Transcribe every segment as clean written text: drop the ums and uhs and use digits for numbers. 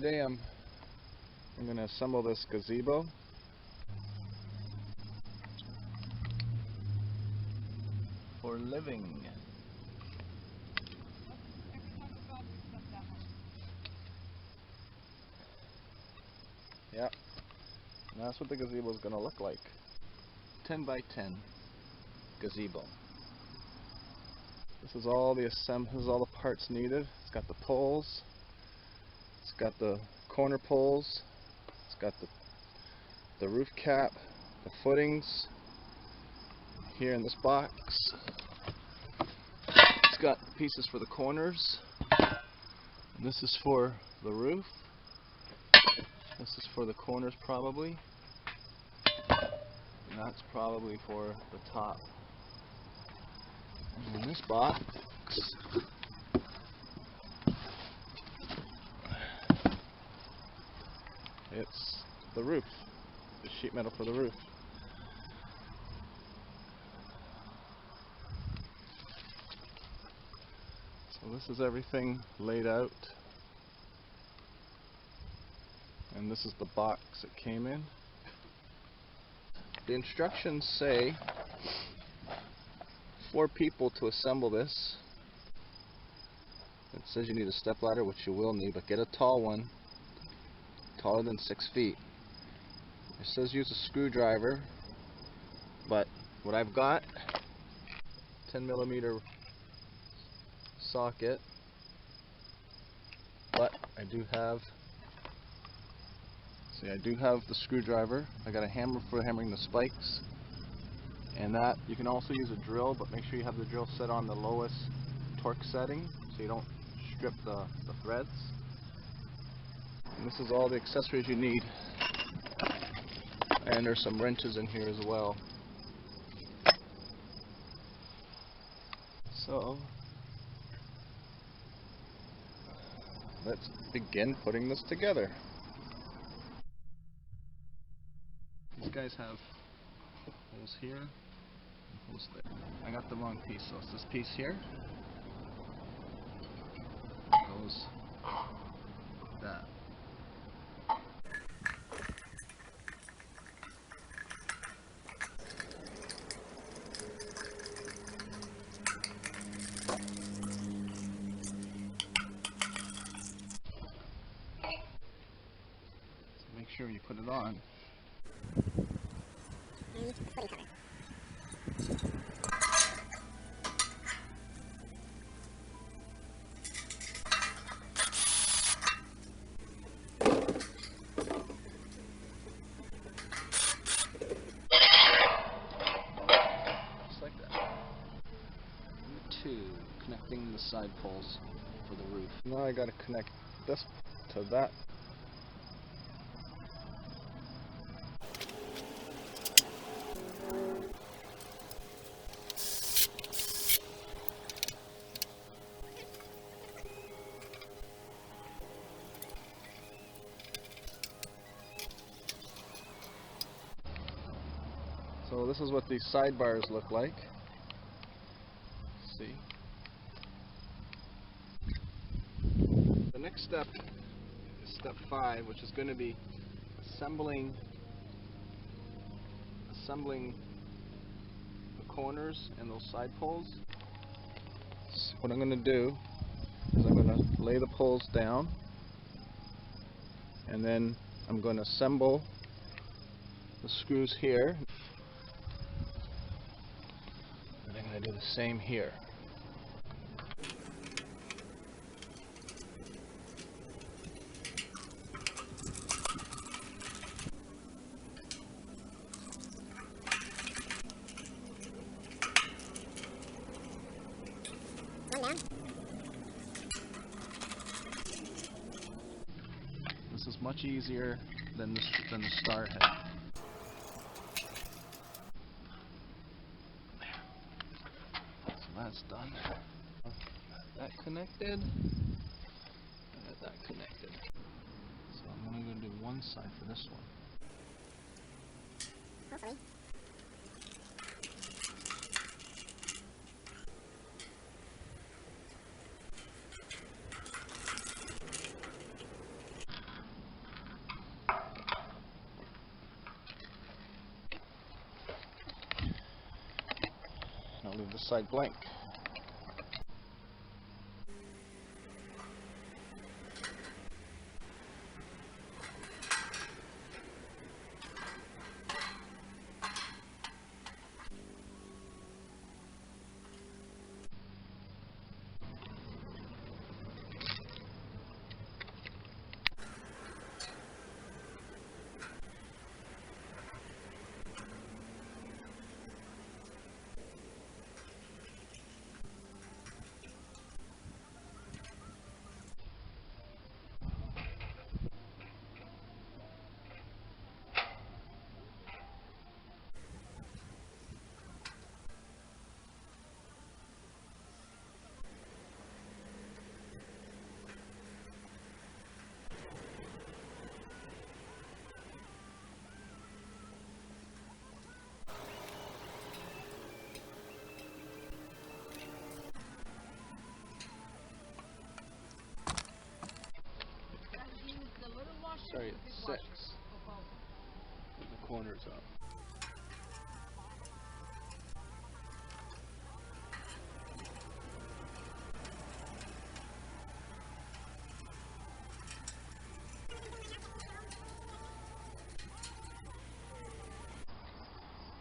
Today I'm going to assemble this gazebo for living. Yep, and that's what the gazebo is going to look like. 10 by 10 gazebo. This is all the parts needed. It's got the poles. It's got the corner poles. It's got the roof cap, the footings here in this box. It's got pieces for the corners. And this is for the roof. This is for the corners probably. And that's probably for the top. And in this box it's the roof, the sheet metal for the roof. So this is everything laid out, and this is the box it came in. The instructions say 4 people to assemble this. It says you need a stepladder, which you will need, but get a tall one, taller than 6 feet. It says use a screwdriver, but what I've got, 10mm socket, but I do have the screwdriver. I got a hammer for hammering the spikes, and that you can also use a drill, but make sure you have the drill set on the lowest torque setting so you don't strip the threads. And this is all the accessories you need, and there's some wrenches in here as well. So let's begin putting this together. These guys have holes here and holes there. I got the wrong piece, so it's this piece here. Goes that. So make sure you put it on. And the footing cover. Just like that. Number 2, connecting the side poles for the roof. Now I got to connect this to that. So this is what these sidebars look like. See? The next step is step 5, which is going to be assembling the corners and those side poles. So what I'm going to do is I'm going to lay the poles down, and then I'm going to assemble the screws here. And I'm going to do the same here. This is much easier than the star head. That's done. That connected, and that connected. So I'm only going to do one side for this one. Hopefully. this side blank. Sorry, it's 6. The corner's up.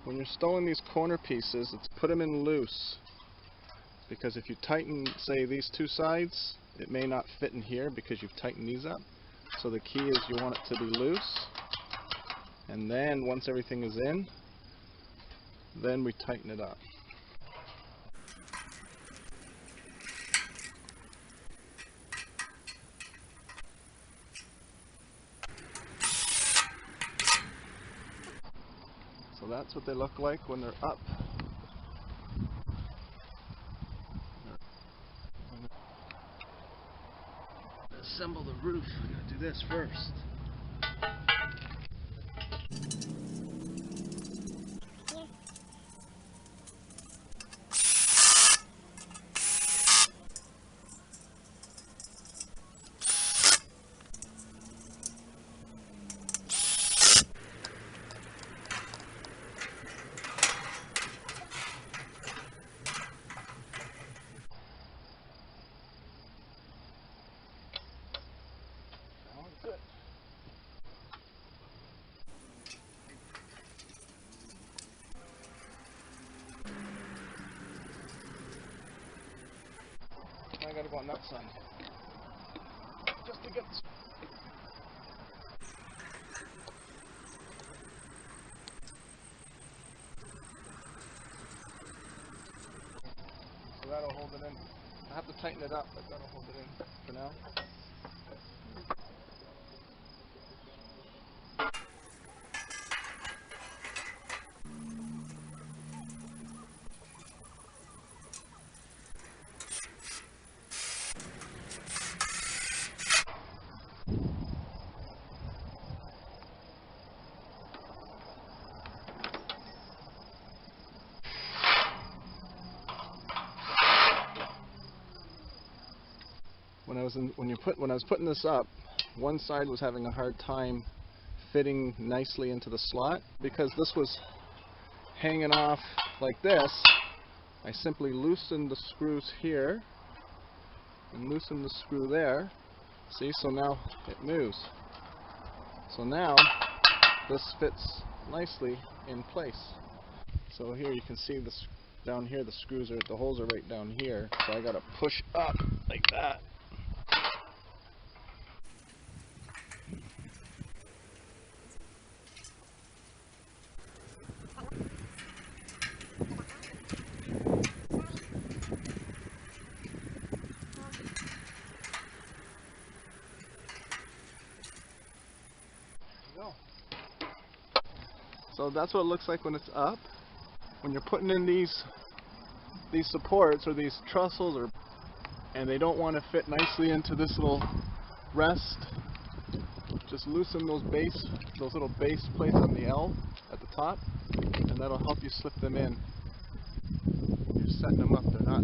When you're stowing these corner pieces, let's put them in loose, because if you tighten, say, these two sides, it may not fit in here because you've tightened these up. So the key is you want it to be loose, and then once everything is in, then we tighten it up. So that's what they look like when they're up. Assemble the roof. I'm going to do this first. I gotta go on that side. Just to get this. So that'll hold it in. I have to tighten it up, but that'll hold it in for now. When I was putting this up, one side was having a hard time fitting nicely into the slot because this was hanging off like this. I simply loosened the screws here and loosened the screw there. See, so now it moves. So now this fits nicely in place. So here you can see this down here, the holes are right down here. So I gotta push up like that. So that's what it looks like when it's up. When you're putting in these supports or these trussels, and they don't want to fit nicely into this little rest, just loosen those little base plates on the L at the top, and that'll help you slip them in. You're setting them up; they're not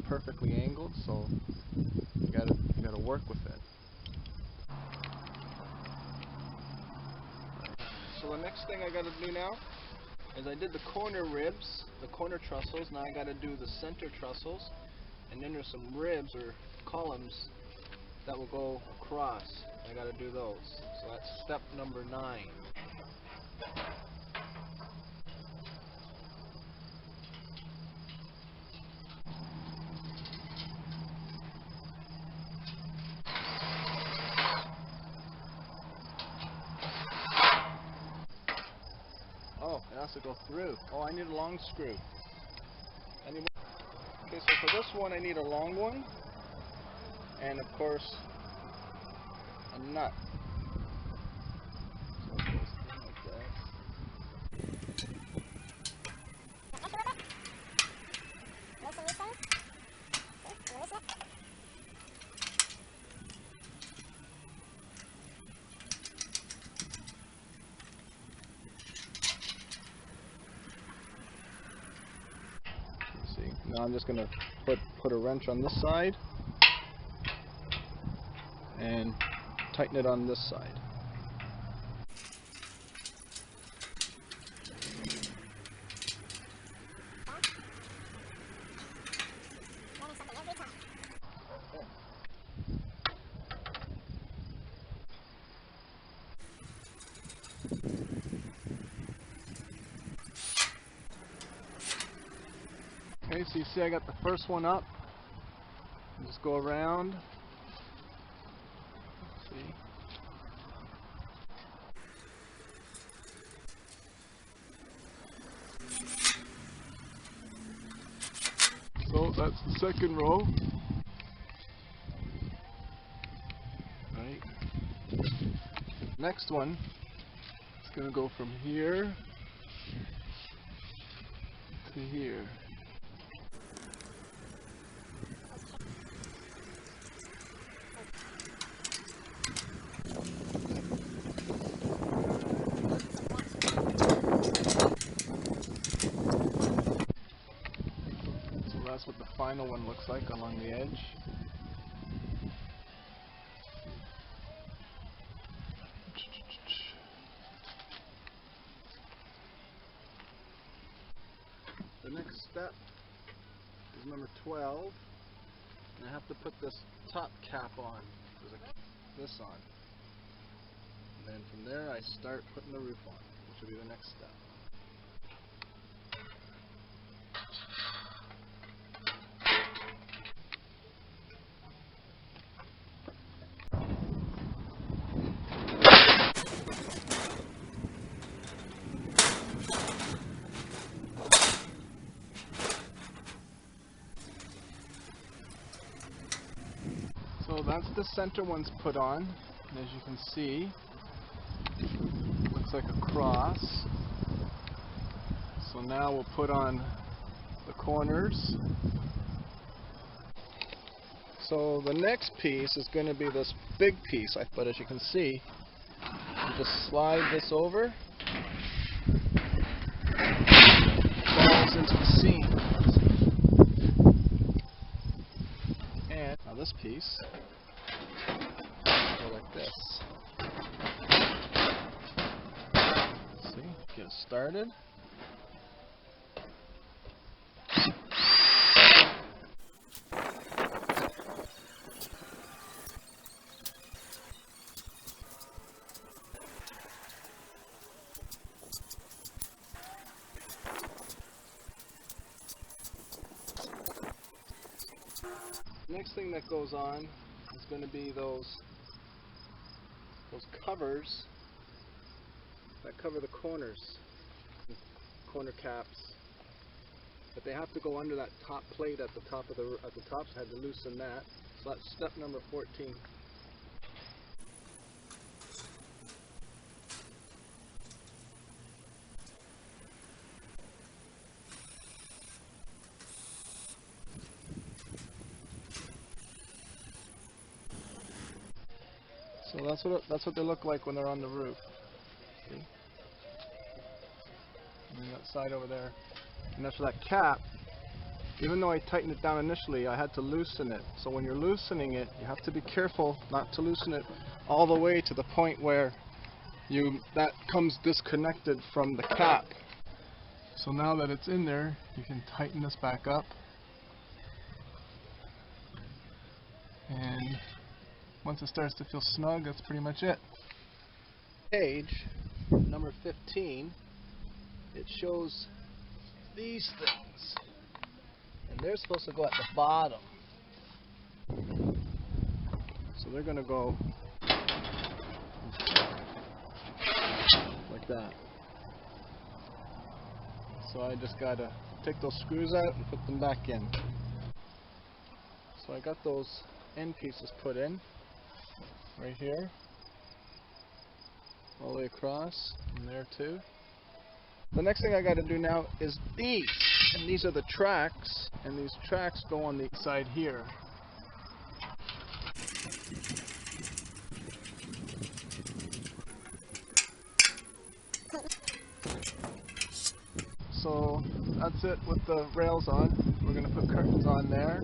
perfectly angled, so you gotta work with it. So the next thing I gotta do now is I did the corner ribs, the corner trussels. Now I got to do the center trussels, and then there's some ribs or columns that will go across. I got to do those. So that's step number 9. Oh, it has to go through. Oh, I need a long screw. Okay, so for this one I need a long one, and of course a nut. So it goes in like that. Now I'm just going to put a wrench on this side and tighten it on this side. Okay, so you see I got the first one up. Just go around. See? So that's the second row. Right. Next one is going to go from here to here. That's what the final one looks like along the edge. The next step is number 12, and I have to put this top cap on. This on. And then from there I start putting the roof on, which will be the next step. So that's the center one's put on, and as you can see, looks like a cross. So now we'll put on the corners. So the next piece is going to be this big piece, but as you can see, you just slide this over, falls into the seam. And now this piece go like this. See, get it started. Next thing that goes on is going to be those covers that cover the corners, corner caps, but they have to go under that top plate at the top, so I had to loosen that. So that's step number 14. So that's what they look like when they're on the roof. See? And that side over there. And as for that cap, even though I tightened it down initially, I had to loosen it. So when you're loosening it, you have to be careful not to loosen it all the way to the point where that comes disconnected from the cap. So now that it's in there, you can tighten this back up, and once it starts to feel snug, that's pretty much it. Page number 15, it shows these things, and they're supposed to go at the bottom. So they're going to go like that. So I just got to take those screws out and put them back in. So I got those end pieces put in right here, all the way across, and there too. The next thing I got to do now is these, and these are the tracks, and these tracks go on the side here. So that's it with the rails on. We're going to put curtains on there.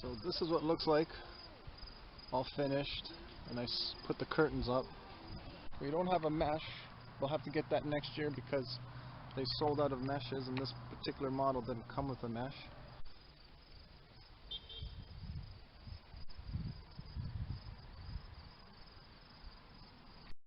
So this is what it looks like, all finished, and I put the curtains up. We don't have a mesh. We'll have to get that next year because they sold out of meshes, and this particular model didn't come with a mesh.